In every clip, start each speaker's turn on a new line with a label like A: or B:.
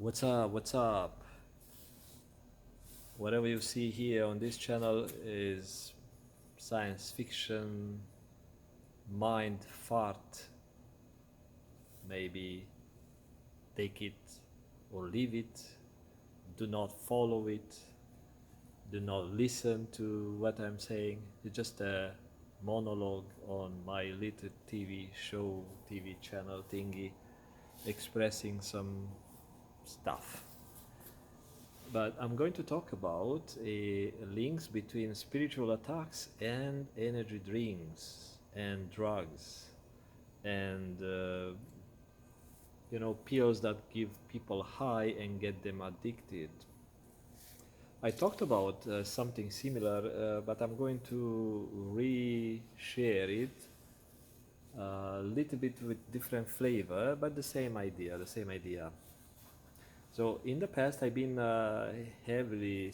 A: What's up? What's up? Whatever you see here on this channel is science fiction, mind fart. Maybe take it or leave it. Do not follow it. Do not listen to what I'm saying. It's just a monologue on my little TV show, TV channel thingy, expressing some stuff. But I'm going to talk about links between spiritual attacks and energy drinks and drugs and pills that give people high and get them addicted. I talked about something similar, but I'm going to re-share it a little bit with different flavor, but the same idea, the same idea. So in the past, I've been heavily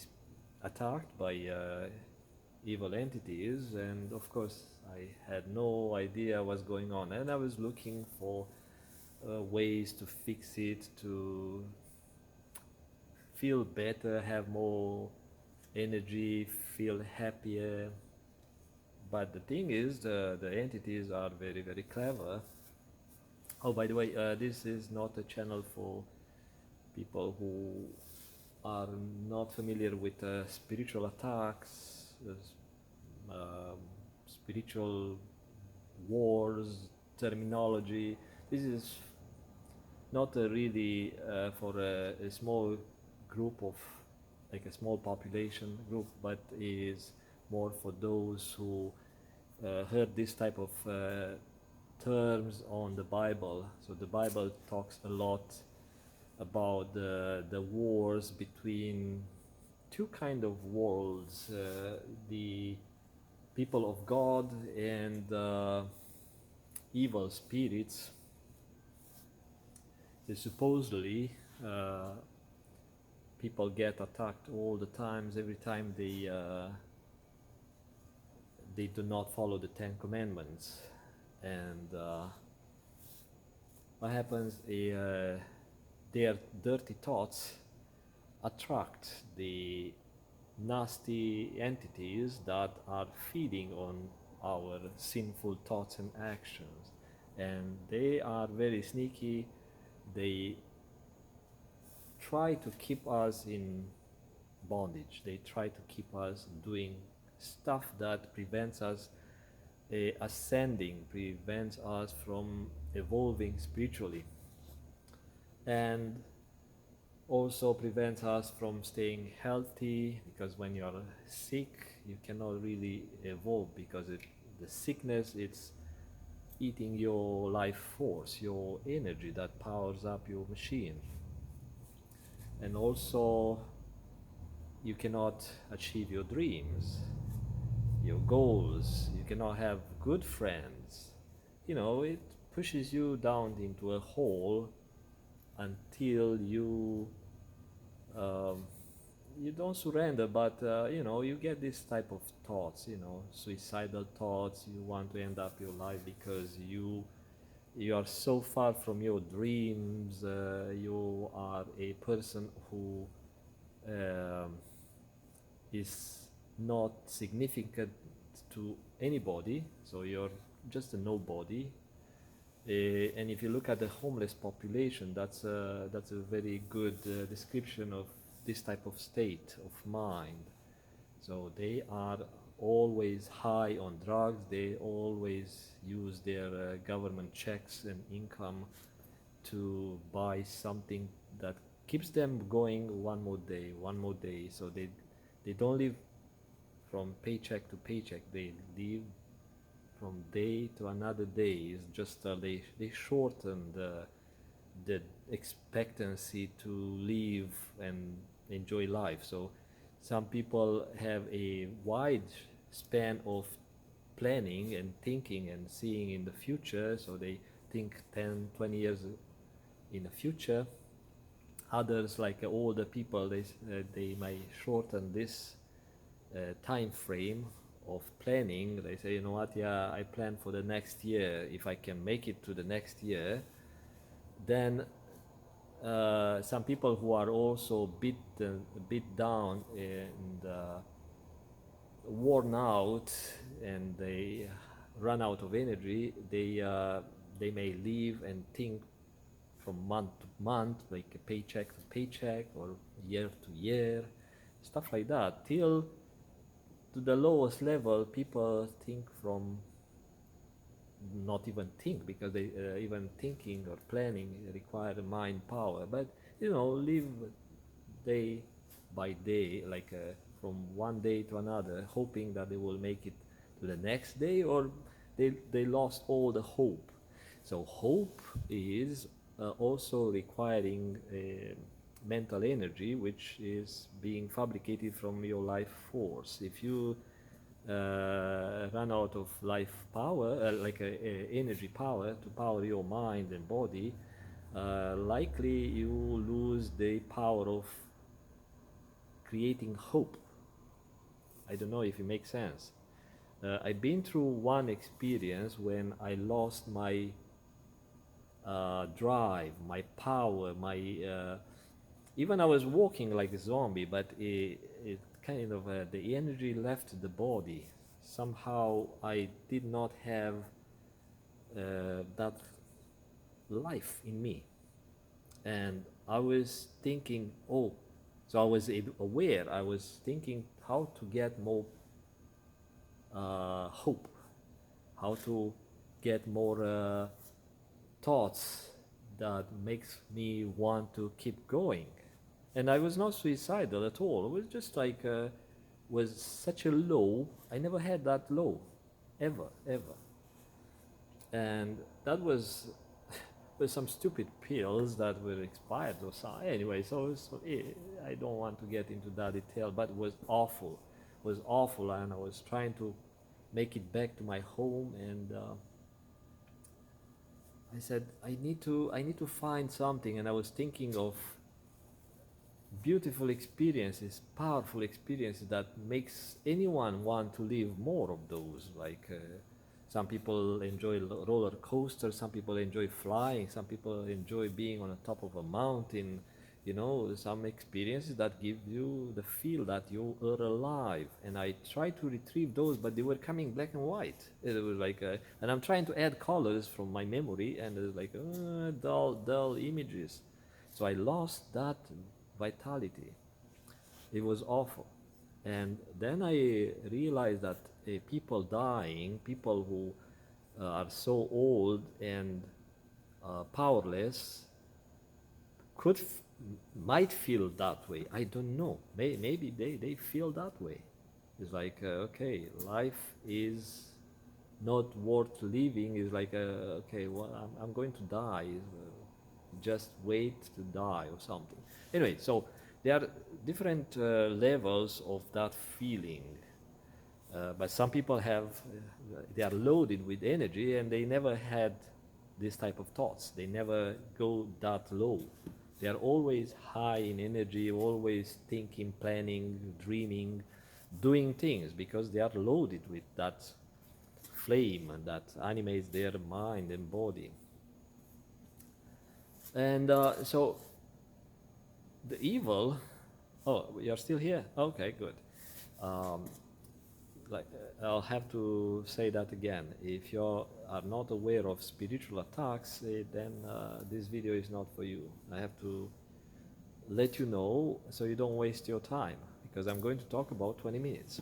A: attacked by evil entities, and of course, I had no idea what's going on, and I was looking for ways to fix it, to feel better, have more energy, feel happier. But the thing is, the entities are very, very clever. Oh, by the way, this is not a channel for people who are not familiar with spiritual attacks, um, spiritual wars, terminology. This is not really for a small group of, like a small population group, but is more for those who heard this type of terms on the Bible. So the Bible talks a lot about the wars between two kind of worlds, the people of God and evil spirits. They supposedly people get attacked all the times, every time they do not follow the Ten Commandments. And what happens is their dirty thoughts attract the nasty entities that are feeding on our sinful thoughts and actions. And they are very sneaky. They try to keep us in bondage. They try to keep us doing stuff that prevents us ascending, prevents us from evolving spiritually, and also prevents us from staying healthy, because when you are sick you cannot really evolve, because the sickness, it's eating your life force, your energy that powers up your machine. And also you cannot achieve your dreams, your goals. You cannot have good friends. It pushes you down into a hole until um, you don't surrender, but you get this type of thoughts, suicidal thoughts. You want to end up your life because you are so far from your dreams. You are a person who um, is not significant to anybody, so you're just a nobody. And if you look at the homeless population, that's a very good description of this type of state of mind. So they are always high on drugs. They always use their government checks and income to buy something that keeps them going one more day, one more day. So they don't live from paycheck to paycheck. They live from day to another day. It's just they shorten the expectancy to live and enjoy life. So some people have a wide span of planning and thinking and seeing in the future, so they think 10, 20 years in the future. Others, like older people, they may shorten this time frame of planning. They say, what, yeah, I plan for the next year. If I can make it to the next year, then some people who are also bit down and worn out, and they run out of energy, they may live and think from month to month, like a paycheck to paycheck or year to year, stuff like that, till to the lowest level. People think from not even think, because they even thinking or planning require mind power, but live day by day, like from one day to another, hoping that they will make it to the next day, or they lost all the hope. So hope is also requiring mental energy, which is being fabricated from your life force. If you run out of life power, like energy power to power your mind and body, likely you lose the power of creating hope. I don't know if it makes sense. I've been through one experience when I lost my drive, my power, my even I was walking like a zombie, but it kind of the energy left the body. Somehow I did not have that life in me, and I was thinking, oh, so I was aware. I was thinking how to get more hope, how to get more thoughts that makes me want to keep going. And I was not suicidal at all. It was just like was such a low. I never had that low, ever. And that was with some stupid pills that were expired or something. Anyway, I don't want to get into that detail, but it was awful. It was awful, and I was trying to make it back to my home, and I said I need to find something, and I was thinking of beautiful experiences, powerful experiences that makes anyone want to live more of those. Like some people enjoy roller coasters, some people enjoy flying, some people enjoy being on the top of a mountain. Some experiences that give you the feel that you are alive. And I tried to retrieve those, but they were coming black and white. It was like, and I'm trying to add colors from my memory, and it was like dull images. So I lost that vitality. It was awful. And then I realized that people dying, people who are so old and powerless, might feel that way. I don't know. Maybe they feel that way. It's like, okay, life is not worth living. It's like, okay, well, I'm going to die. Just wait to die or something. Anyway, so there are different levels of that feeling. But some people they are loaded with energy, and they never had this type of thoughts. They never go that low. They are always high in energy, always thinking, planning, dreaming, doing things, because they are loaded with that flame and that animates their mind and body. And so the evil. Oh, you're still here? Okay, good. I'll have to say that again. If you are not aware of spiritual attacks, then this video is not for you. I have to let you know so you don't waste your time, because I'm going to talk about 20 minutes.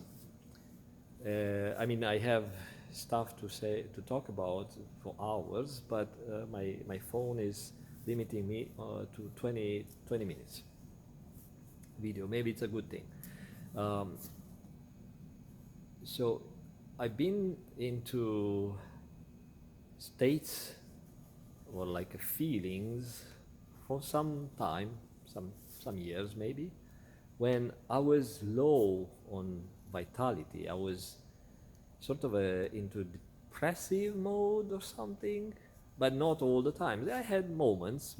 A: I have stuff to talk about for hours, but my phone is limiting me to 20 minutes video. Maybe it's a good thing. So I've been into states or like feelings for some time, some years maybe, when I was low on vitality. I was sort of into depressive mode or something, but not all the time. I had moments,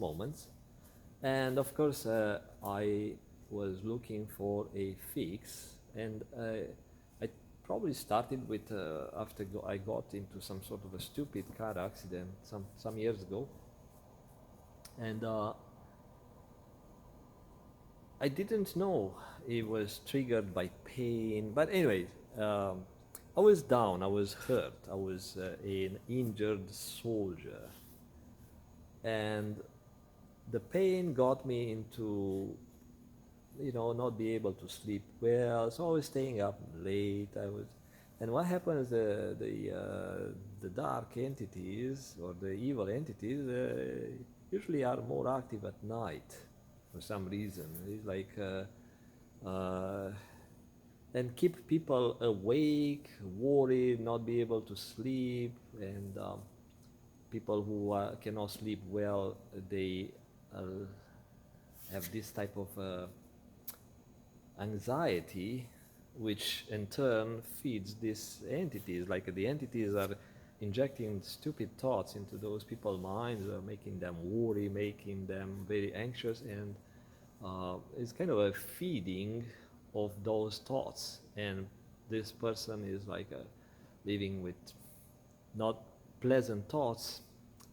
A: and of course I was looking for a fix, and I probably started with after I got into some sort of a stupid car accident some years ago, and I didn't know it was triggered by pain. But anyway, um, I was down, I was hurt, I was an injured soldier. And the pain got me into, not be able to sleep well. So I was staying up late. And what happens? The dark entities or the evil entities usually are more active at night for some reason. It's like and keep people awake, worried, not be able to sleep, and people who cannot sleep well, they uh, have this type of anxiety, which in turn feeds these entities. Like the entities are injecting stupid thoughts into those people's minds, making them worry, making them very anxious, and it's kind of a feeding of those thoughts. And this person is like living with not pleasant thoughts.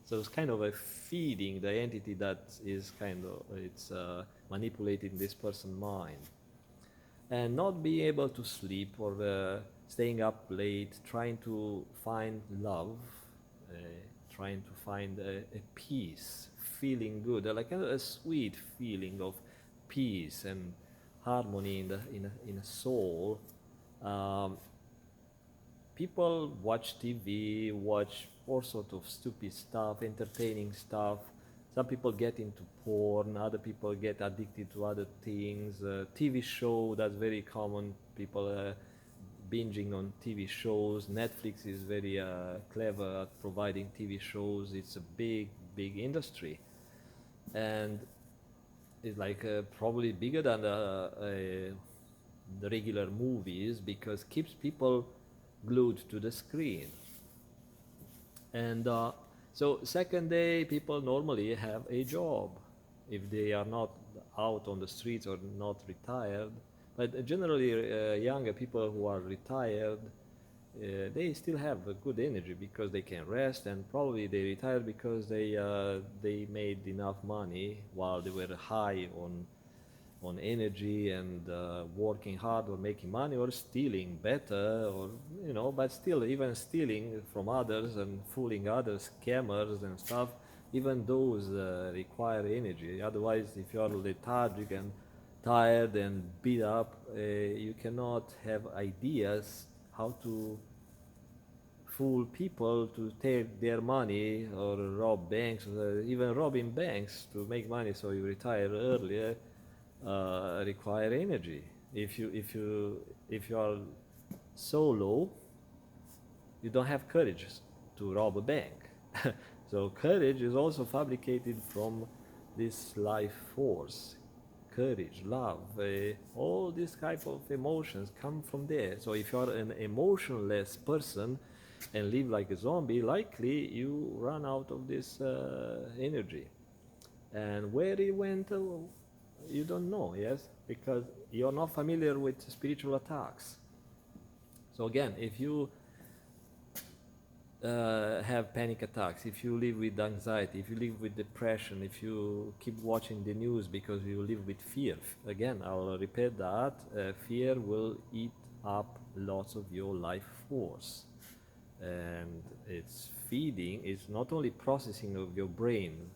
A: So it's kind of a feeding the entity that is kind of it's manipulating this person's mind, and not being able to sleep or staying up late, trying to find love, uh, trying to find a peace, feeling good, like a sweet feeling of peace and harmony in a soul. Um, People watch TV, watch all sorts of stupid stuff, entertaining stuff. Some people get into porn, other people get addicted to other things. TV show, that's very common. People binging on TV shows. Netflix is very clever at providing TV shows. It's a big, big industry. And it's like probably bigger than the regular movies because keeps people glued to the screen. And so second day, people normally have a job if they are not out on the streets or not retired. But generally, younger people who are retired, they still have a good energy because they can rest, and probably they retired because they made enough money while they were high on energy and working hard or making money or stealing better, or but still, even stealing from others and fooling others, scammers and stuff, even those require energy. Otherwise, if you are lethargic and tired and beat up, you cannot have ideas how to fool people to take their money or rob banks, or even robbing banks to make money so you retire earlier require energy. If you are so low, you don't have courage to rob a bank. So courage is also fabricated from this life force. Courage, love, all these type of emotions come from there. So if you are an emotionless person and live like a zombie, likely you run out of this energy. And where it went, you don't know, yes, because you're not familiar with spiritual attacks. So again, if you have panic attacks, if you live with anxiety, if you live with depression, if you keep watching the news because you live with fear, again, I'll repeat that, fear will eat up lots of your life force. And it's feeding, it's not only processing of your brain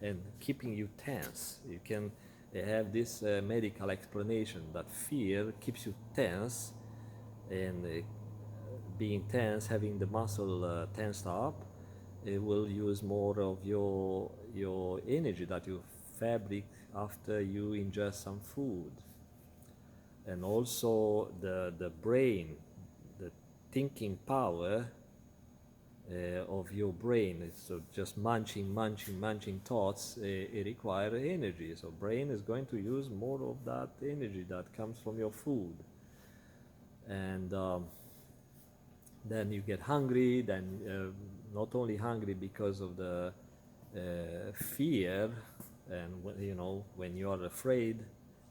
A: and keeping you tense. You can have this medical explanation that fear keeps you tense, and being tense, having the muscle tensed up, it will use more of your energy that you fabric after you ingest some food. And also the brain, the thinking power of your brain. So just munching thoughts, it requires energy. So brain is going to use more of that energy that comes from your food. And then you get hungry, then not only hungry because of the fear, and when you are afraid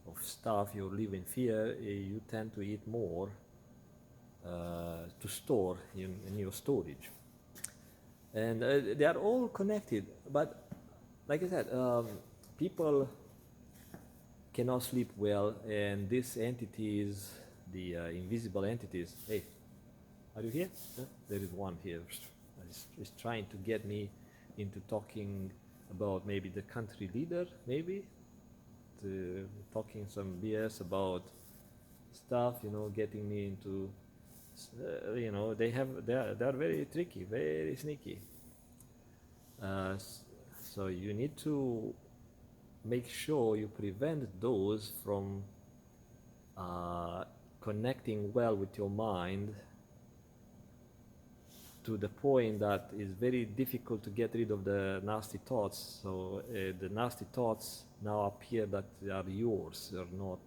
A: of stuff, you live in fear, you tend to eat more to store in your storage. And they are all connected, but like I said, people cannot sleep well, and these entities, the invisible entities, hey, are you here? Huh? There is one here. He's trying to get me into talking about maybe the country leader, maybe, talking some BS about stuff, getting me into, they are very tricky, very sneaky. So you need to make sure you prevent those from connecting well with your mind to the point that it's very difficult to get rid of the nasty thoughts. So the nasty thoughts now appear that they are yours, they're not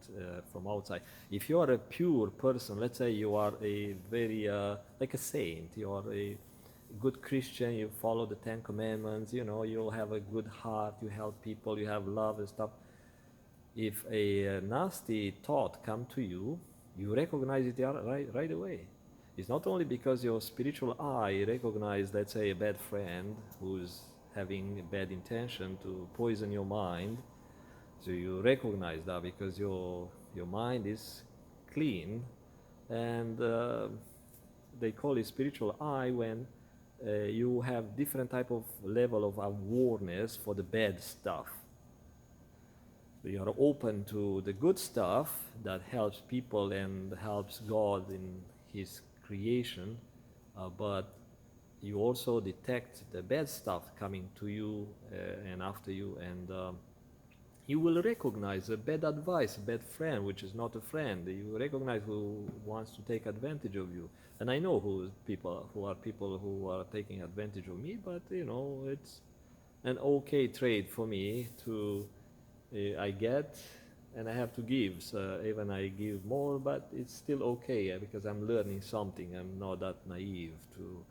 A: from outside. If you are a pure person, let's say you are a very, like a saint, you are a good Christian, you follow the 10 Commandments, you'll have a good heart, you help people, you have love and stuff. If a nasty thought come to you, you recognize it right away. It's not only because your spiritual eye recognizes, let's say, a bad friend who's having a bad intention to poison your mind. So you recognize that because your mind is clean, and they call it spiritual eye when you have different type of level of awareness for the bad stuff. So you are open to the good stuff that helps people and helps God in His creation, but you also detect the bad stuff coming to you and after you, and you will recognize a bad advice, a bad friend, which is not a friend. You recognize who wants to take advantage of you. And I know who are taking advantage of me, but it's an okay trade for me to I get and I have to give. So even I give more, but it's still okay because I'm learning something. I'm not that naive to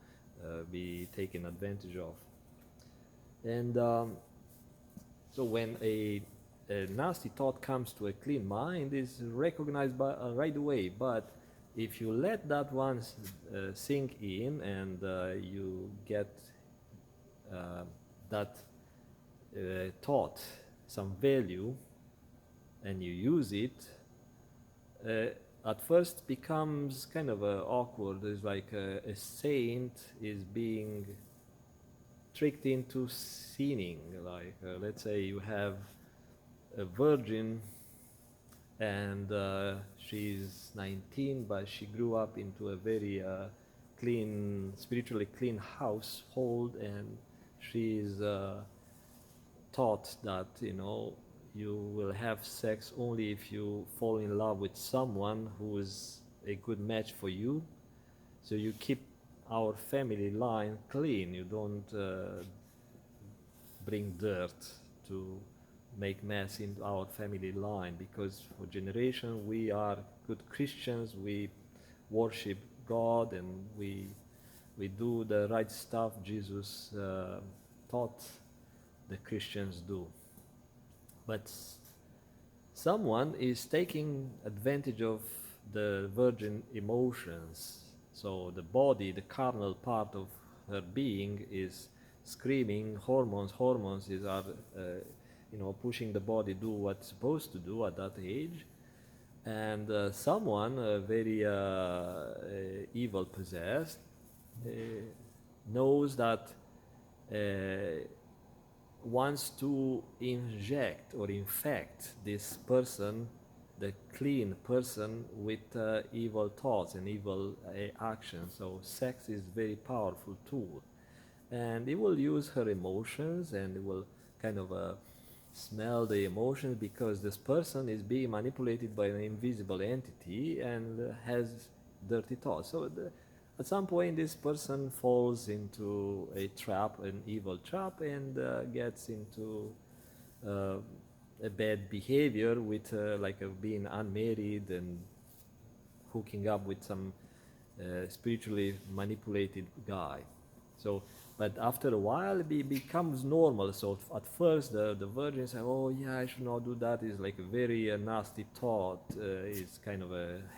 A: be taken advantage of. And so when a nasty thought comes to a clean mind, is recognized right away. But if you let that one sink in and you get that thought some value and you use it, at first becomes kind of awkward. It's like a saint is being tricked into sinning. Like let's say you have a virgin and she's 19, but she grew up into a very clean, spiritually clean household, and she's taught that you will have sex only if you fall in love with someone who is a good match for you. So you keep our family line clean. You don't bring dirt to make mess into our family line, because for generation we are good Christians, we worship God, and we do the right stuff Jesus taught the Christians do. But someone is taking advantage of the virgin emotions. So the body, the carnal part of her being is screaming, hormones are pushing the body do what's supposed to do at that age. And someone very evil possessed knows that wants to inject or infect this person, the clean person, with evil thoughts and evil actions. So sex is a very powerful tool, and it will use her emotions, and it will kind of smell the emotions, because this person is being manipulated by an invisible entity and has dirty thoughts. So at some point this person falls into a trap, an evil trap, and gets into a bad behavior with being unmarried and hooking up with some spiritually manipulated guy. So, but after a while it becomes normal. So at first the virgin say, oh yeah, I should not do that. It's like a very nasty thought. It's kind of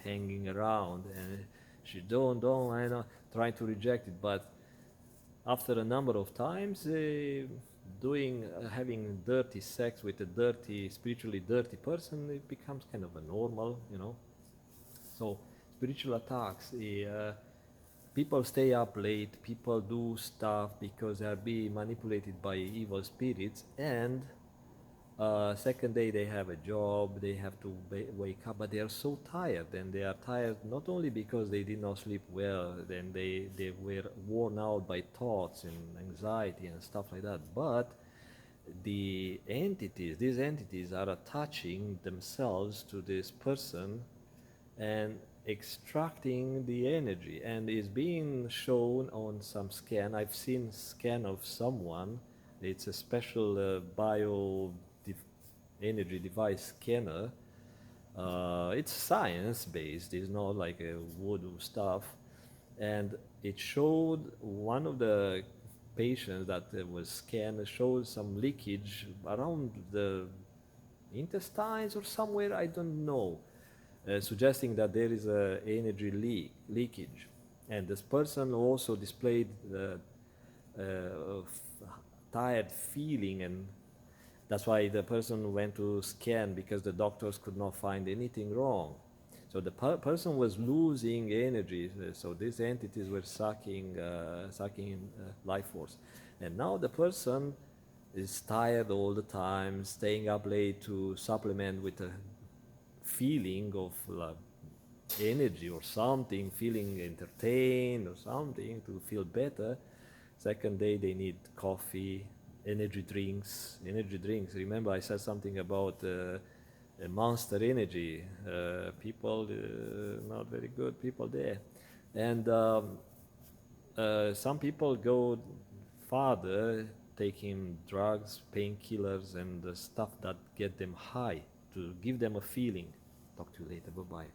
A: hanging around, and she don't, I know, trying to reject it. But after a number of times, doing having dirty sex with a dirty, spiritually dirty person, it becomes kind of a normal, you know. So spiritual attacks, people stay up late, people do stuff because they are being manipulated by evil spirits, and second day they have a job, they have to wake up, but they are so tired, and they are tired not only because they did not sleep well, then they were worn out by thoughts and anxiety and stuff like that, but these entities are attaching themselves to this person and extracting the energy, and is being shown on some scan. I've seen scan of someone. It's a special energy device scanner. It's science based, it's not like a voodoo stuff. And it showed one of the patients that was scanned showed some leakage around the intestines or somewhere, I don't know, suggesting that there is a energy leakage. And this person also displayed tired feeling, and that's why the person went to scan, because the doctors could not find anything wrong. So the person was losing energy. So these entities were sucking life force, and now the person is tired all the time, staying up late to supplement with a feeling of energy or something, feeling entertained or something to feel better. Second day they need coffee, energy drinks. Remember I said something about Monster Energy. People, not very good people there. And some people go farther, taking drugs, painkillers, and stuff that get them high to give them a feeling. Talk to you later. Bye bye.